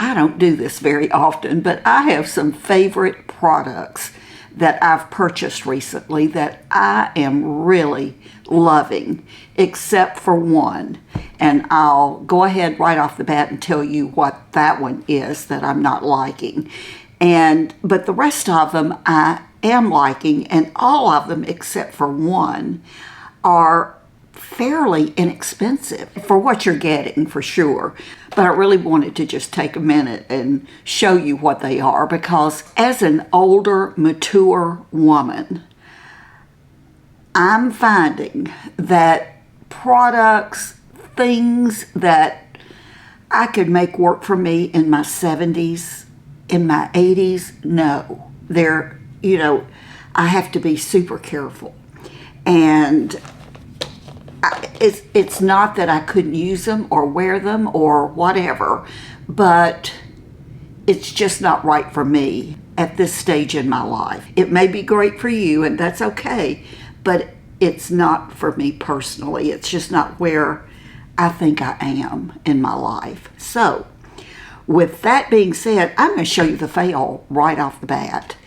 I don't do this very often, but I have some favorite products that I've purchased recently that I am really loving, except for one. And I'll go ahead right off the bat and tell you what that one is that I'm not liking. But the rest of them I am liking, and all of them except for one are fairly inexpensive for what you're getting, for sure. But I really wanted to just take a minute and show you what they are, because as an older, mature woman, I'm finding that products, things that I could make work for me in my 70s, in my 80s, no. I have to be super careful. And it's not that I couldn't use them or wear them or whatever, but it's just not right for me at this stage in my life. It may be great for you, and that's okay, but it's not for me personally. It's just not where I think I am in my life. So, with that being said, I'm going to show you the fail right off the bat.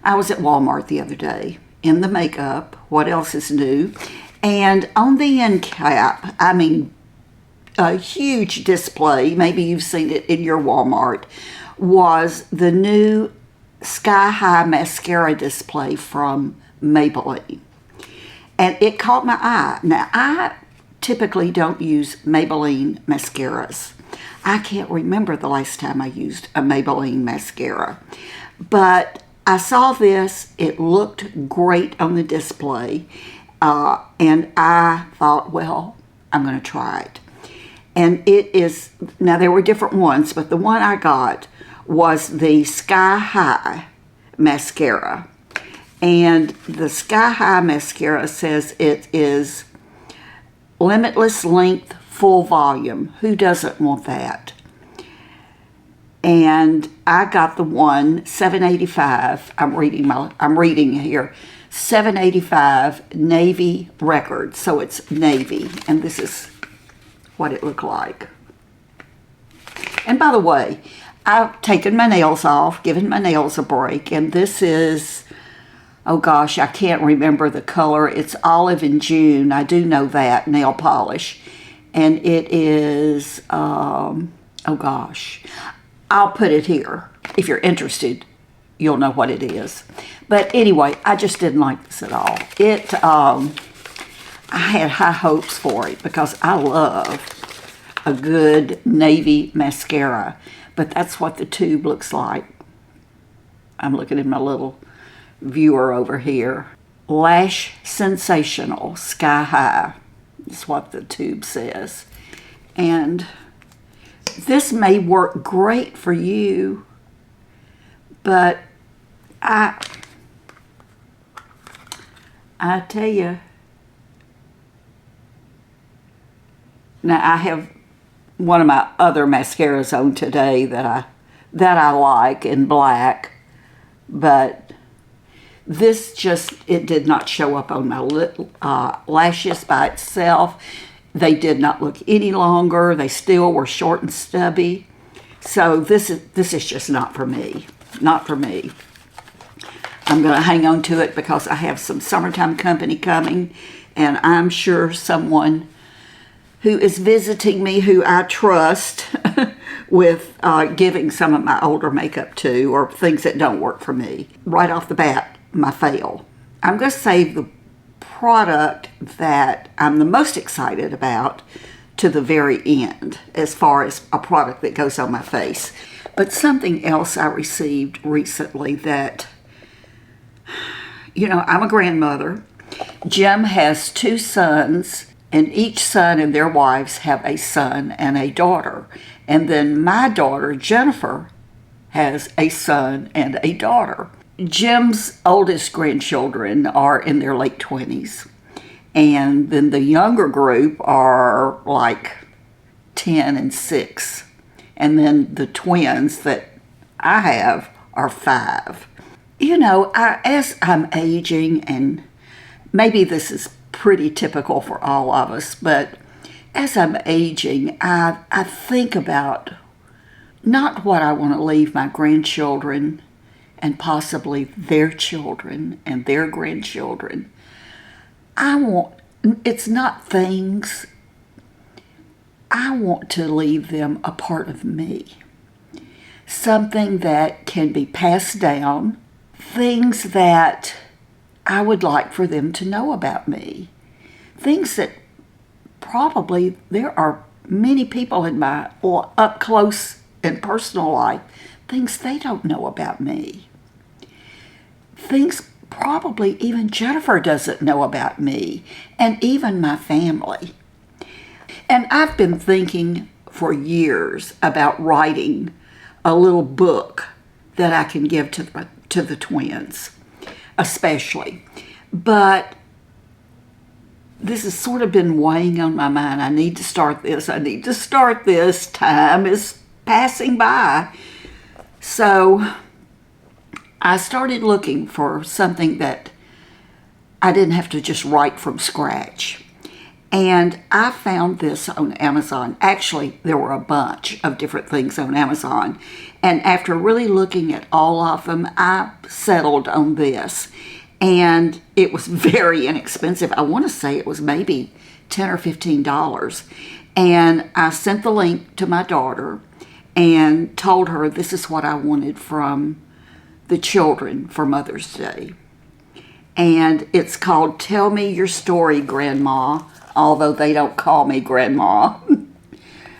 I was at Walmart the other day in the makeup, what else is new? And on the end cap, a huge display, maybe you've seen it in your Walmart, was the new Sky High Mascara display from Maybelline. And it caught my eye. Now, I typically don't use Maybelline mascaras. I can't remember the last time I used a Maybelline mascara. But I saw this, it looked great on the display. And I thought, well, I'm going to try it. And it is, now there were different ones, but the one I got was the Sky High mascara. And the Sky High mascara says it is limitless length, full volume. Who doesn't want that? And I got the one, $7.85. I'm reading here. $7.85 navy record, so it's navy, and this is what it looked like. And by the way, I've taken my nails off, given my nails a break, and this is, oh gosh, I can't remember the color. It's olive and June, I do know that, nail polish. And it is, oh gosh, I'll put it here. If you're interested, you'll know what it is. But anyway, I just didn't like this at all. I had high hopes for it because I love a good navy mascara. But that's what the tube looks like. I'm looking at my little viewer over here. Lash Sensational Sky High is what the tube says. And this may work great for you, but I tell you, now I have one of my other mascaras on today that I like in black, but this just, it did not show up on my lashes by itself. They did not look any longer. They still were short and stubby. So this is just not for me. Not for me. I'm going to hang on to it because I have some summertime company coming, and I'm sure someone who is visiting me who I trust with giving some of my older makeup to, or things that don't work for me. Right off the bat, my fail. I'm going to save the product that I'm the most excited about to the very end, as far as a product that goes on my face. But something else I received recently that, I'm a grandmother. Jim has 2 sons, and each son and their wives have a son and a daughter. And then my daughter, Jennifer, has a son and a daughter. Jim's oldest grandchildren are in their late 20s. And then the younger group are like 10 and 6. And then the twins that I have are 5. As I'm aging, and maybe this is pretty typical for all of us, but as I'm aging, I think about not what I want to leave my grandchildren and possibly their children and their grandchildren. It's not things. I want to leave them a part of me. Something that can be passed down, things that I would like for them to know about me. Things that probably there are many people in my up close and personal life, things they don't know about me. Things probably even Jennifer doesn't know about me, and even my family. And I've been thinking for years about writing a little book that I can give to the twins, especially. But this has sort of been weighing on my mind. I need to start this. Time is passing by. So I started looking for something that I didn't have to just write from scratch. And I found this on Amazon. Actually, there were a bunch of different things on Amazon. And after really looking at all of them, I settled on this. And it was very inexpensive. I want to say it was maybe $10 or $15. And I sent the link to my daughter and told her this is what I wanted from the children for Mother's Day. And it's called Tell Me Your Story, Grandma, although they don't call me Grandma.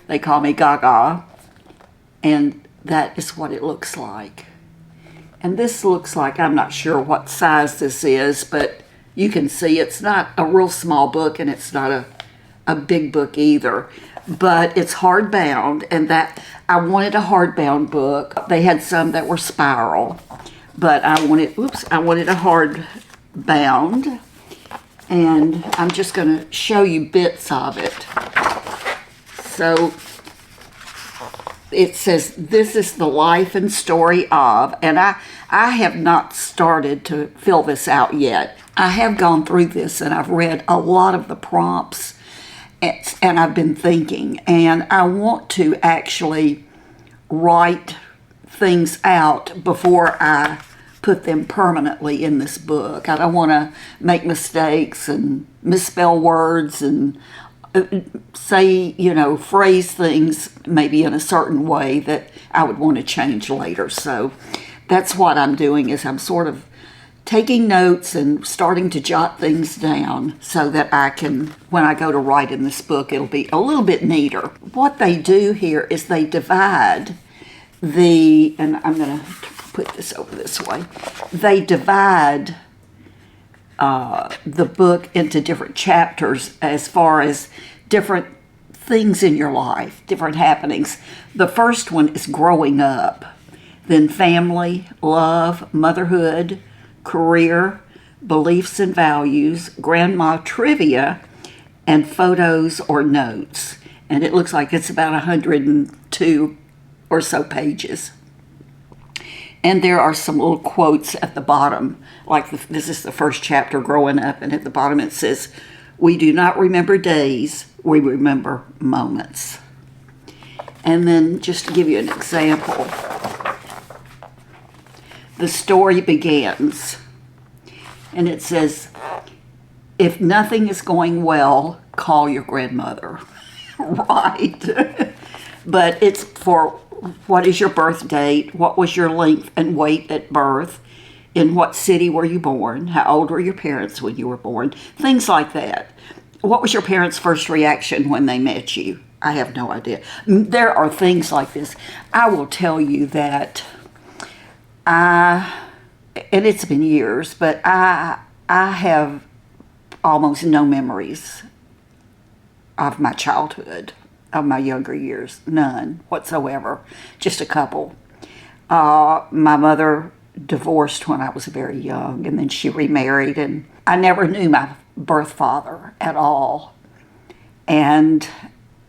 They call me Gaga. And that is what it looks like. And this looks like, I'm not sure what size this is, but you can see it's not a real small book and it's not a big book either. But it's hardbound, and that I wanted a hardbound book. They had some that were spiral, but I wanted a hardbound. And I'm just going to show you bits of it. So it says, this is the life and story of, and I have not started to fill this out yet. I have gone through this and I've read a lot of the prompts, and I've been thinking, and I want to actually write things out before I put them permanently in this book. I don't want to make mistakes and misspell words and say, phrase things maybe in a certain way that I would want to change later. So that's what I'm doing, is I'm sort of taking notes and starting to jot things down so that I can, when I go to write in this book, it'll be a little bit neater. What they do here is they divide and I'm going to put this over this way. They divide the book into different chapters as far as different things in your life, different happenings. The first one is growing up, then family, love, motherhood, career, beliefs and values, grandma trivia, and photos or notes. And it looks like it's about 102 or so pages. And there are some little quotes at the bottom, like this is the first chapter, growing up, and at the bottom it says, "We do not remember days, we remember moments." And then just to give you an example, the story begins, and it says, "If nothing is going well, call your grandmother." Right. But it's for what is your birth date, what was your length and weight at birth, in what city were you born, how old were your parents when you were born, things like that. What was your parents' first reaction when they met you? I have no idea. There are things like this. I will tell you that and it's been years, but I have almost no memories of my childhood, of my younger years. None whatsoever. Just a couple. My mother divorced when I was very young, and then she remarried, and I never knew my birth father at all. And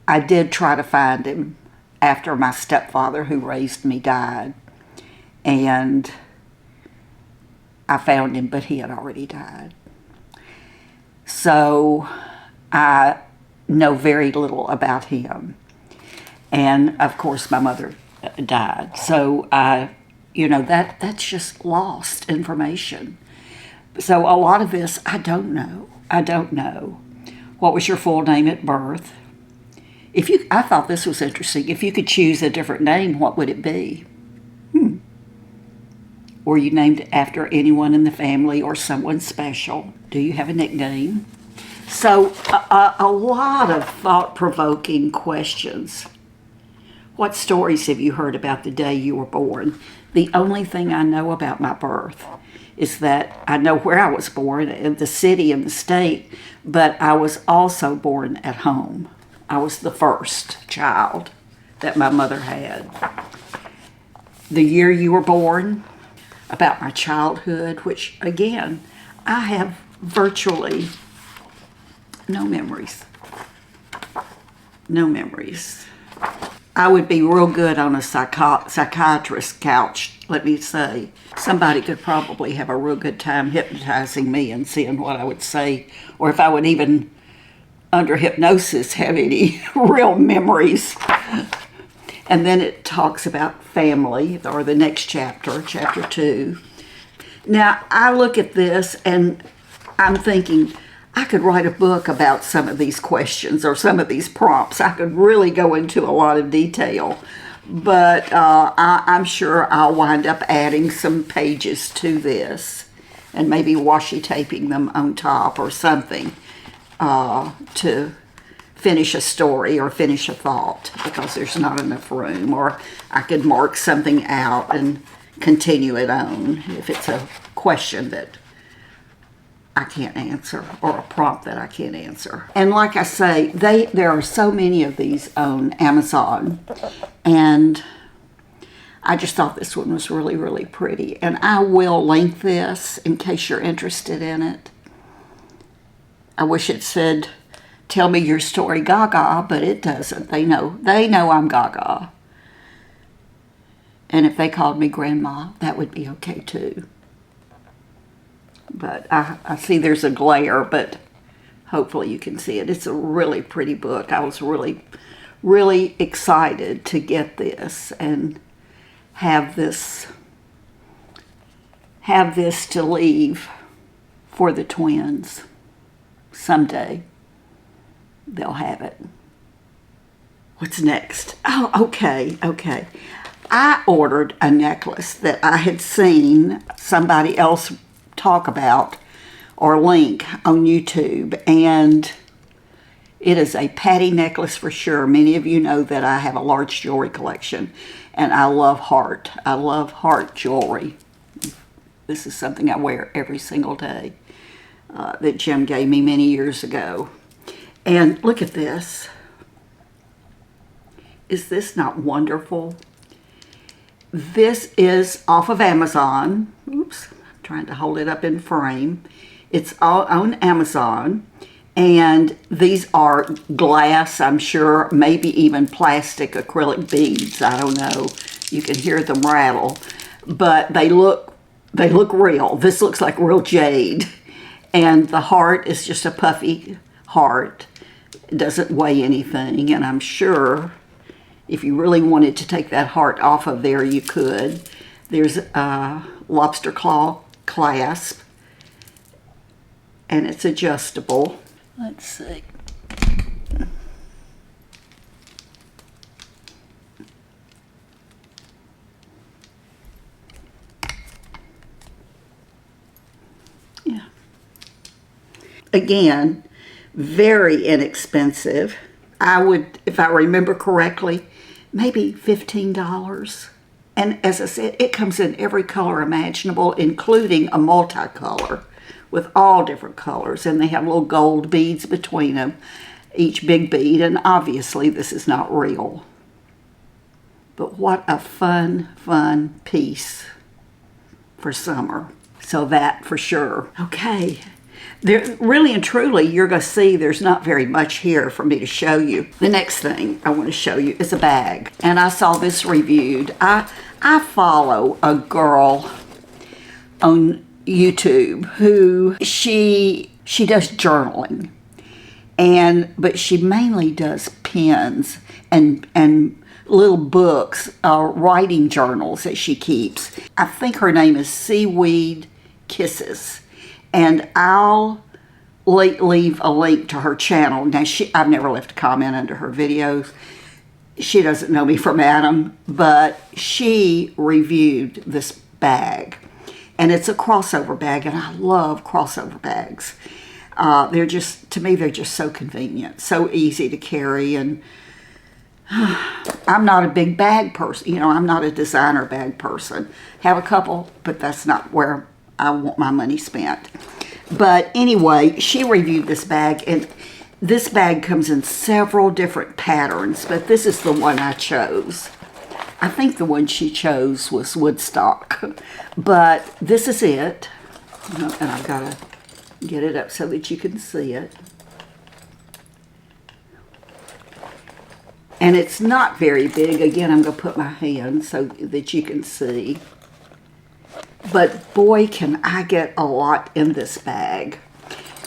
I did try to find him after my stepfather, who raised me, died. And I found him, but he had already died. So I know very little about him. And of course, my mother died. So that's just lost information. So a lot of this, I don't know. I don't know. What was your full name at birth? I thought this was interesting. If you could choose a different name, what would it be? Were you named after anyone in the family or someone special? Do you have a nickname? So a lot of thought-provoking questions. What stories have you heard about the day you were born? The only thing I know about my birth is that I know where I was born, in the city and the state, but I was also born at home. I was the first child that my mother had. The year you were born, about my childhood, which again, I have virtually no memories. No memories. I would be real good on a psychiatrist's couch, let me say. Somebody could probably have a real good time hypnotizing me and seeing what I would say, or if I would even, under hypnosis, have any real memories. And then it talks about family, or the next chapter, chapter 2. Now, I look at this and I'm thinking, I could write a book about some of these questions or some of these prompts. I could really go into a lot of detail, but I'm sure I'll wind up adding some pages to this and maybe washi taping them on top or something to finish a story or finish a thought, because there's not enough room. Or I could mark something out and continue it on if it's a question that I can't answer, or a prompt that I can't answer. And like I say, there are so many of these on Amazon, and I just thought this one was really, really pretty. And I will link this in case you're interested in it. I wish it said, "Tell me your story, Gaga," but it doesn't. They know I'm Gaga. And if they called me Grandma, that would be okay too. But I see there's a glare, but hopefully you can see it. It's a really pretty book. I was really, really excited to get this and have this to leave for the twins. Someday they'll have it. What's next? Oh, okay. I ordered a necklace that I had seen somebody else talk about or link on YouTube, and it is a Patty necklace for sure. Many of you know that I have a large jewelry collection, and I love heart. I love heart jewelry. This is something I wear every single day that Jim gave me many years ago. And look at this. Is this not wonderful? This is off of Amazon. Oops. Trying to hold it up in frame. It's all on Amazon, and these are glass, I'm sure, maybe even plastic acrylic beads. I don't know. You can hear them rattle, but they look real. This looks like real jade, and the heart is just a puffy heart. It doesn't weigh anything, and I'm sure if you really wanted to take that heart off of there, you could. There's a lobster claw clasp, and it's adjustable. Let's see. Yeah. Again, very inexpensive. I would, if I remember correctly, maybe $15. And as I said, it comes in every color imaginable, including a multicolor with all different colors. And they have little gold beads between them, each big bead. And obviously this is not real. But what a fun, fun piece for summer. So that for sure. Okay. There, really and truly, you're going to see there's not very much here for me to show you. The next thing I want to show you is a bag. And I saw this reviewed. I follow a girl on YouTube who she does journaling. But she mainly does pens and little books, writing journals that she keeps. I think her name is Seaweed Kisses. And I'll leave a link to her channel. Now, I've never left a comment under her videos. She doesn't know me from Adam, but she reviewed this bag. And it's a crossover bag, and I love crossover bags. They're just, to me, they're just so convenient, so easy to carry. And I'm not a big bag person. You know, I'm not a designer bag person. Have a couple, but that's not where I want my money spent. But anyway, she reviewed this bag, and this bag comes in several different patterns, but this is the one I chose. I think the one she chose was Woodstock, but this is it. And I've got to get it up so that you can see it. And it's not very big. Again, I'm going to put my hand so that you can see. But boy, can I get a lot in this bag.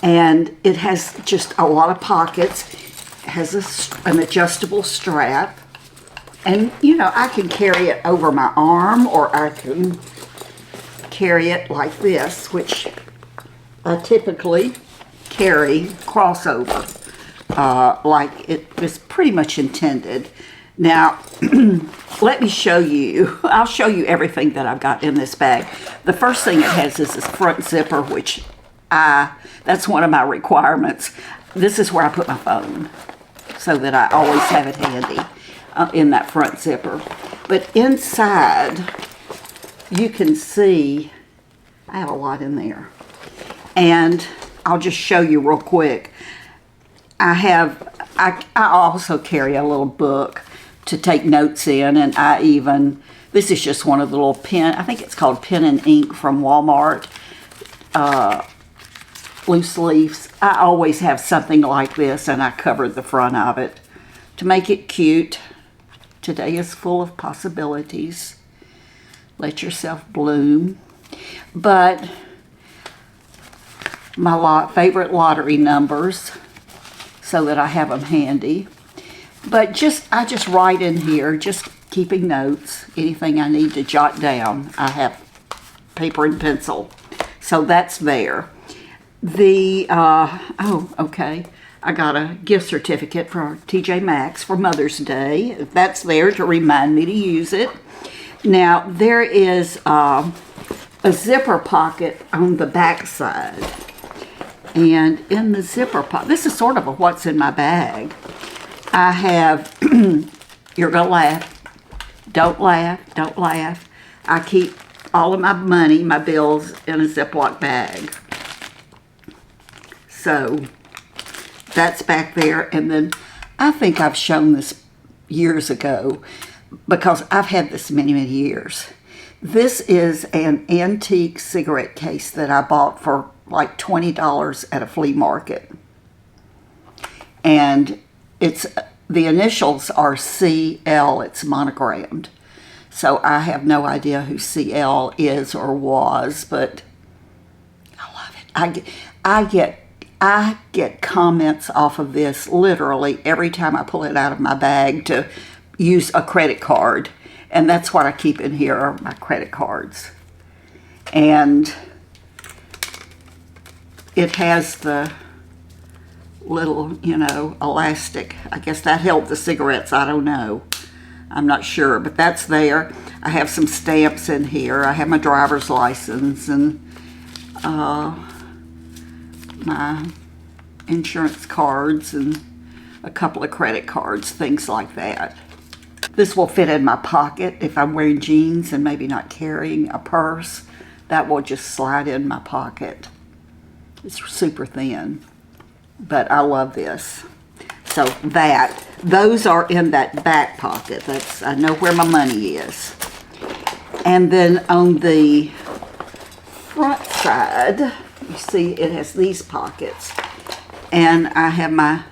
And it has just a lot of pockets. It has an adjustable strap. And, you know, I can carry it over my arm, or I can carry it like this, which I typically carry crossover, like it was pretty much intended. Now, let me show you. I'll show you everything that I've got in this bag. The first thing it has is this front zipper, which that's one of my requirements. This is where I put my phone, so that I always have it handy in that front zipper. But inside, you can see I have a lot in there. And I'll just show you real quick. I also carry a little book to take notes in, and this is just one of the little I think it's called Pen and Ink from Walmart, loose leaves. I always have something like this, and I covered the front of it to make it cute. Today is full of possibilities. Let yourself bloom. But my favorite lottery numbers, so that I have them handy. But I just write in here, just keeping notes. Anything I need to jot down, I have paper and pencil. So that's there. Okay. I got a gift certificate for TJ Maxx for Mother's Day. That's there to remind me to use it. Now, there is a zipper pocket on the back side. And in the zipper pocket, this is sort of a what's in my bag. I have, you're going to laugh. Don't laugh. Don't laugh. I keep all of my money, my bills, in a Ziploc bag. So that's back there. And then I think I've shown this years ago, because I've had this many, many years. This is an antique cigarette case that I bought for like $20 at a flea market. And the initials are CL, it's monogrammed. So I have no idea who CL is or was, but I love it. I get comments off of this literally every time I pull it out of my bag to use a credit card. And that's what I keep in here, are my credit cards. And it has the little, elastic. I guess that held the cigarettes. I don't know. I'm not sure, but that's there. I have some stamps in here. I have my driver's license and my insurance cards and a couple of credit cards, things like that. This will fit in my pocket if I'm wearing jeans and maybe not carrying a purse. That will just slide in my pocket. It's super thin, but I love this. So those are in that back pocket. I know where my money is. And then on the front side, you see it has these pockets. And I have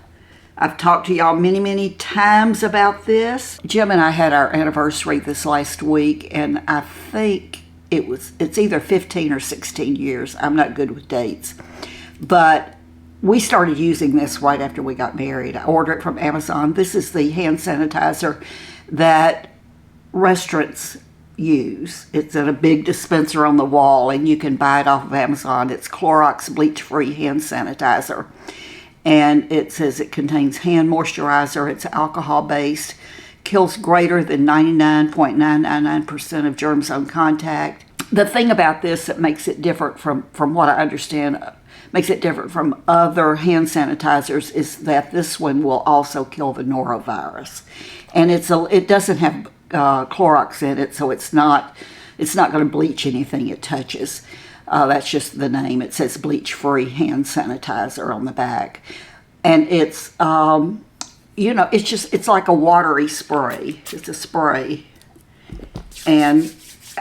I've talked to y'all many, many times about this. Jim and I had our anniversary this last week, and I think it's either 15 or 16 years. I'm not good with dates. But we started using this right after we got married. I ordered it from Amazon. This is the hand sanitizer that restaurants use. It's in a big dispenser on the wall, and you can buy it off of Amazon. It's Clorox bleach-free hand sanitizer, and it says it contains hand moisturizer. It's alcohol-based, kills greater than 99.999% of germs on contact. The thing about this that makes it different from what I understand, makes it different from other hand sanitizers, is that this one will also kill the norovirus, and it doesn't have Clorox in it, so it's not going to bleach anything it touches. That's just the name. It says bleach-free hand sanitizer on the back, and it's it's like a watery spray. It's a spray, and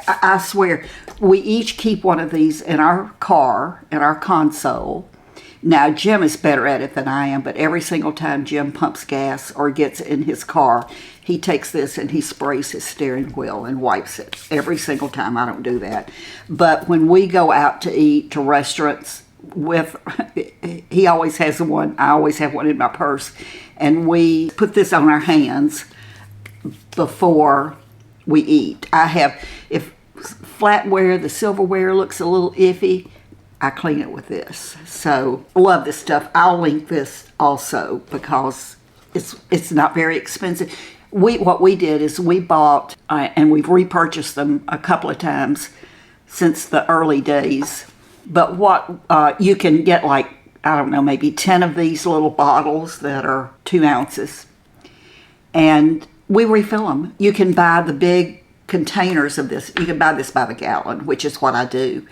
I swear we each keep one of these in our car, in our console. Now, Jim is better at it than I am, but every single time Jim pumps gas or gets in his car, he takes this and he sprays his steering wheel and wipes it. Every single time. I don't do that. But when we go out to eat to restaurants, he always has one. I always have one in my purse. And we put this on our hands before we eat. If flatware, the silverware looks a little iffy, I clean it with this. So, love this stuff. I'll link this also because it's not very expensive. What we did is we bought, and we've repurchased them a couple of times since the early days. But you can get, like, I don't know, maybe 10 of these little bottles that are 2 ounces. And we refill them. You can buy the big containers of this. You can buy this by the gallon, which is what I do.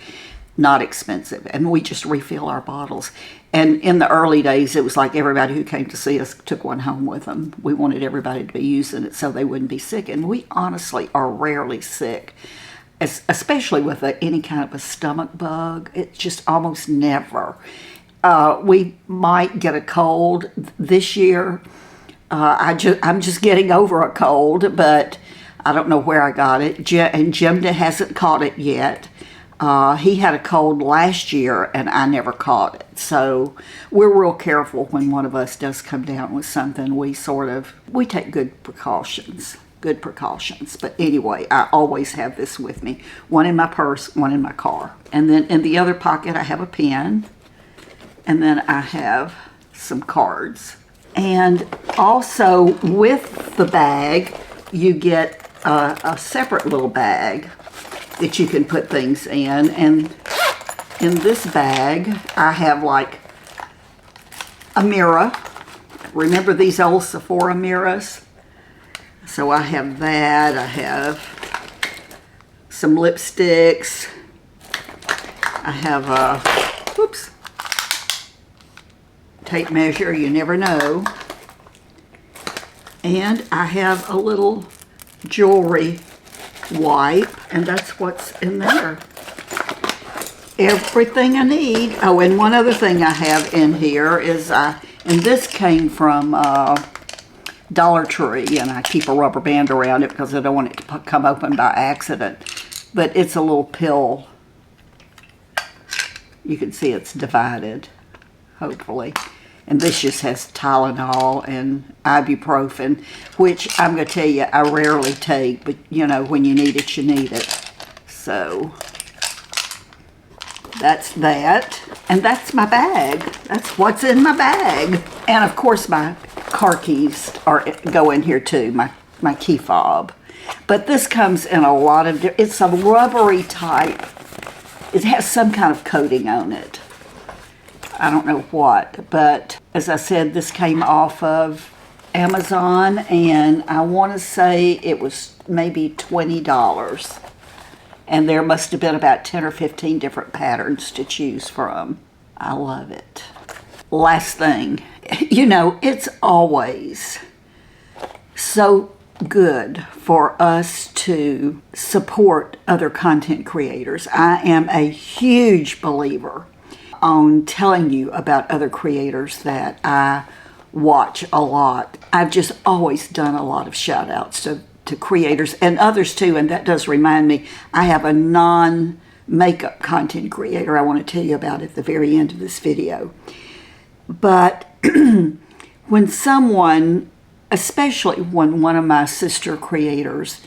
Not expensive, and we just refill our bottles. And in the early days, it was like everybody who came to see us took one home with them. We wanted everybody to be using it so they wouldn't be sick, and we honestly are rarely sick, especially with any kind of a stomach bug. It's just almost never. We might get a cold this year. I'm just getting over a cold, but I don't know where I got it, and Jim hasn't caught it yet. He had a cold last year, and I never caught it. So we're real careful when one of us does come down with something. We take good precautions. But anyway, I always have this with me. One in my purse, one in my car. And then in the other pocket, I have a pen. And then I have some cards. And also with the bag, you get a separate little bag that you can put things in. And in this bag, I have like a mirror. Remember these old Sephora mirrors? So I have that. I have some lipsticks. I have a, tape measure, you never know. And I have a little jewelry wipe, and that's what's in there. Everything I need. Oh, and one other thing I have in here is, and this came from Dollar Tree, and I keep a rubber band around it because I don't want it to come open by accident. But it's a little pill. You can see it's divided, hopefully. And this just has Tylenol and ibuprofen, which I'm going to tell you I rarely take, but you know, when you need it, you need it. So that's that. And that's my bag. That's what's in my bag. And of course my car keys go in here too, my key fob. But this comes in a lot of, it's a rubbery type. It has some kind of coating on it. I don't know what, but as I said, this came off of Amazon, and I want to say it was maybe $20. And there must have been about 10 or 15 different patterns to choose from. I love it. Last thing, you know, it's always so good for us to support other content creators. I am a huge believer on telling you about other creators that I watch a lot. I've just always done a lot of shout outs to creators and others too, and that does remind me, I have a non-makeup content creator I want to tell you about at the very end of this video. But when someone especially when one of my sister creators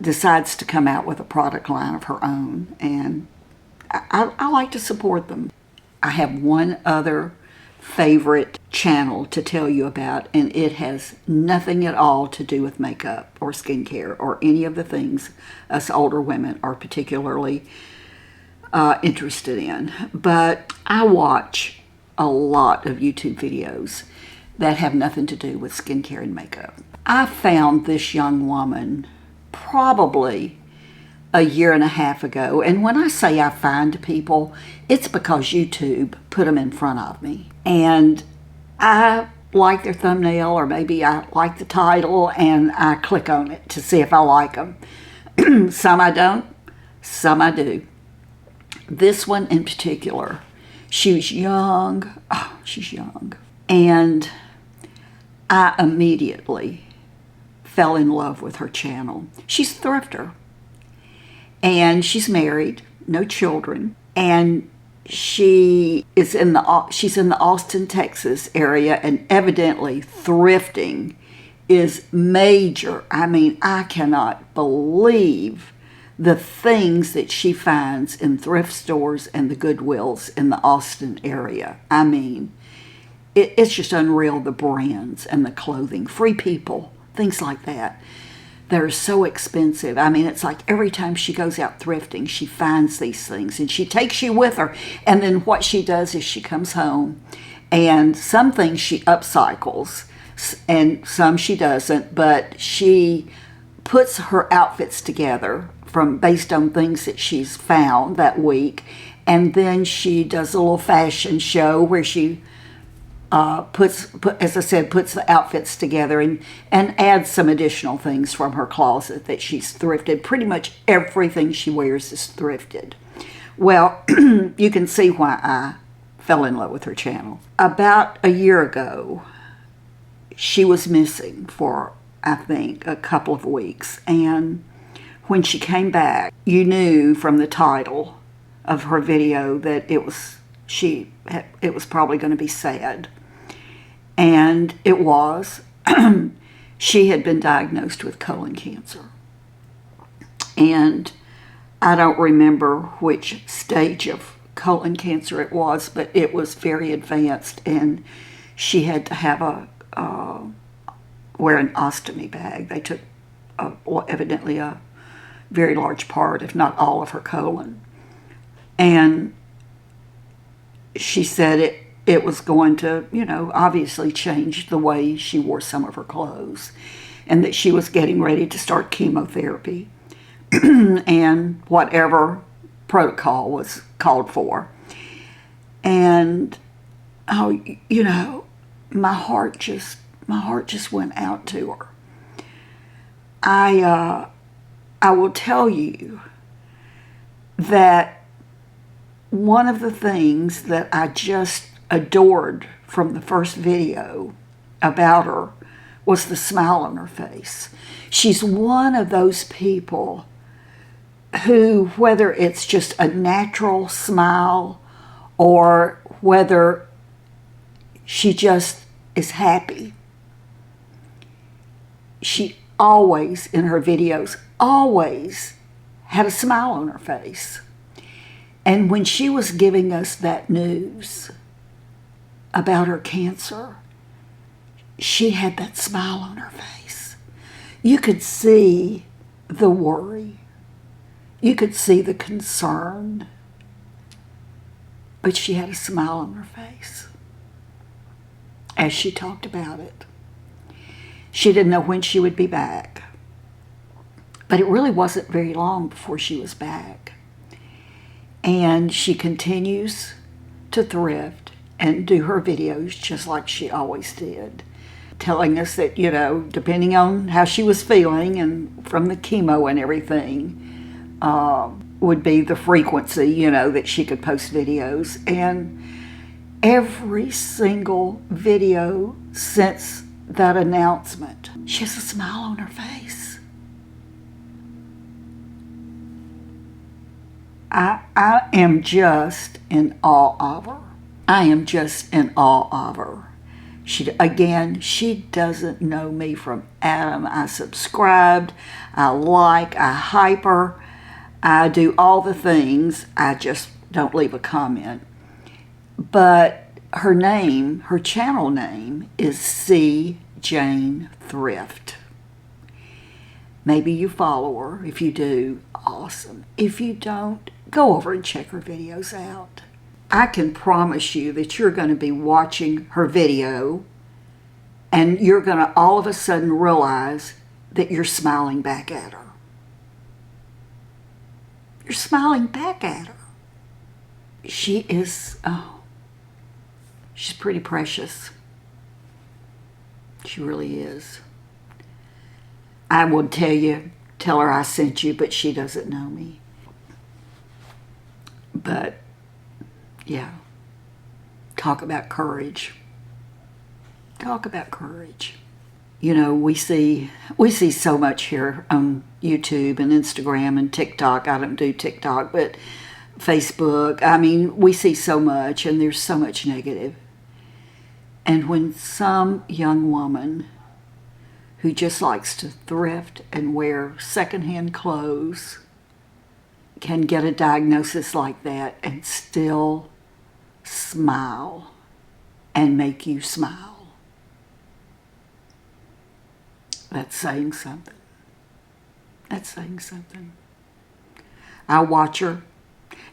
decides to come out with a product line of her own, and I like to support them. I have one other favorite channel to tell you about, and it has nothing at all to do with makeup or skincare or any of the things us older women are particularly interested in. But I watch a lot of YouTube videos that have nothing to do with skincare and makeup. I found this young woman probably a year and a half ago, and when I say I find people, it's because YouTube put them in front of me, and I like their thumbnail, or maybe I like the title, and I click on it to see if I like them. Some I don't, some I do. This one in particular, she was young. Oh, she's young. And I immediately fell in love with her channel. She's a thrifter. And she's married, no children. And she's in the Austin, Texas area, and evidently thrifting is major. I mean, I cannot believe the things that she finds in thrift stores and the Goodwills in the Austin area. I mean, it's just unreal, the brands and the clothing. Free People, things like that. They're so expensive. I mean, it's like every time she goes out thrifting, she finds these things and she takes you with her. And then what she does is she comes home, and some things she upcycles and some she doesn't, but she puts her outfits together based on things that she's found that week. And then she does a little fashion show where she puts the outfits together and adds some additional things from her closet that she's thrifted. Pretty much everything she wears is thrifted. Well, you can see why I fell in love with her channel. About a year ago, she was missing for, I think, a couple of weeks. And when she came back, you knew from the title of her video that it was probably going to be sad. And it was. She had been diagnosed with colon cancer. And I don't remember which stage of colon cancer it was, but it was very advanced, and she had to have wear an ostomy bag. They took evidently a very large part, if not all, of her colon. And she said it was going to, obviously change the way she wore some of her clothes, and that she was getting ready to start chemotherapy and whatever protocol was called for. And, my heart just went out to her. I will tell you that one of the things that I just adored from the first video about her was the smile on her face. She's one of those people who, whether it's just a natural smile or whether she just is happy, she always, in her videos, always had a smile on her face. And when she was giving us that news about her cancer, she had that smile on her face. You could see the worry. You could see the concern. But she had a smile on her face as she talked about it. She didn't know when she would be back. But it really wasn't very long before she was back. And she continues to thrift and do her videos just like she always did, telling us that, depending on how she was feeling and from the chemo and everything, would be the frequency, that she could post videos. And every single video since that announcement, she has a smile on her face. I am just in awe of her. I am just in awe of her. She doesn't know me from Adam. I subscribed, I like, I hype her, I do all the things. I just don't leave a comment. But her name, her channel name is C. Jane Thrift. Maybe you follow her. If you do, awesome. If you don't, go over and check her videos out. I can promise you that you're going to be watching her video and you're going to all of a sudden realize that you're smiling back at her. You're smiling back at her. She is, she's pretty precious. She really is. I would tell her I sent you, but she doesn't know me. But, yeah, talk about courage. Talk about courage. You know, we see so much here on YouTube and Instagram and TikTok. I don't do TikTok, but Facebook. I mean, we see so much, and there's so much negative. And when some young woman who just likes to thrift and wear secondhand clothes can get a diagnosis like that and still smile and make you smile, that's saying something. That's saying something. I watch her.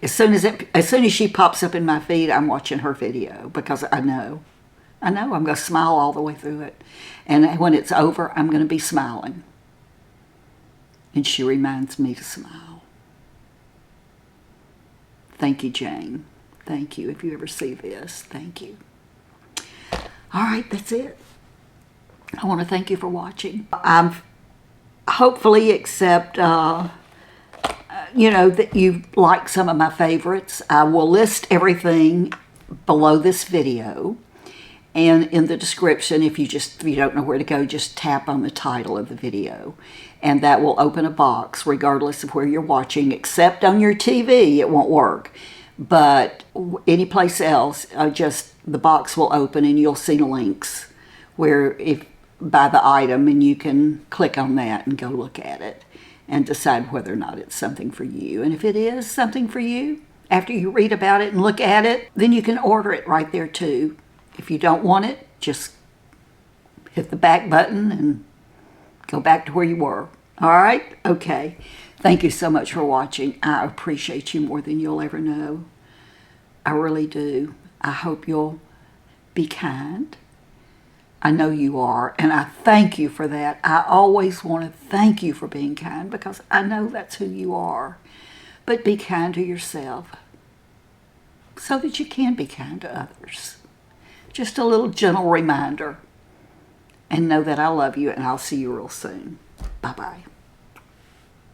As soon as she pops up in my feed, I'm watching her video because I know I'm going to smile all the way through it. And when it's over, I'm going to be smiling. And she reminds me to smile. Thank you, Jane. Thank you. If you ever see this, thank you. All right, that's it. I want to thank you for watching. I've hopefully accept, that you like some of my favorites. I will list everything below this video. And in the description, if you don't know where to go, just tap on the title of the video. And that will open a box regardless of where you're watching, except on your TV, it won't work. But any place else, the box will open and you'll see links by the item, and you can click on that and go look at it and decide whether or not it's something for you. And if it is something for you, after you read about it and look at it, then you can order it right there too. If you don't want it, just hit the back button and go back to where you were. All right? Okay. Thank you so much for watching. I appreciate you more than you'll ever know. I really do. I hope you'll be kind. I know you are, and I thank you for that. I always want to thank you for being kind because I know that's who you are. But be kind to yourself so that you can be kind to others. Just a little gentle reminder. And know that I love you, and I'll see you real soon. Bye-bye.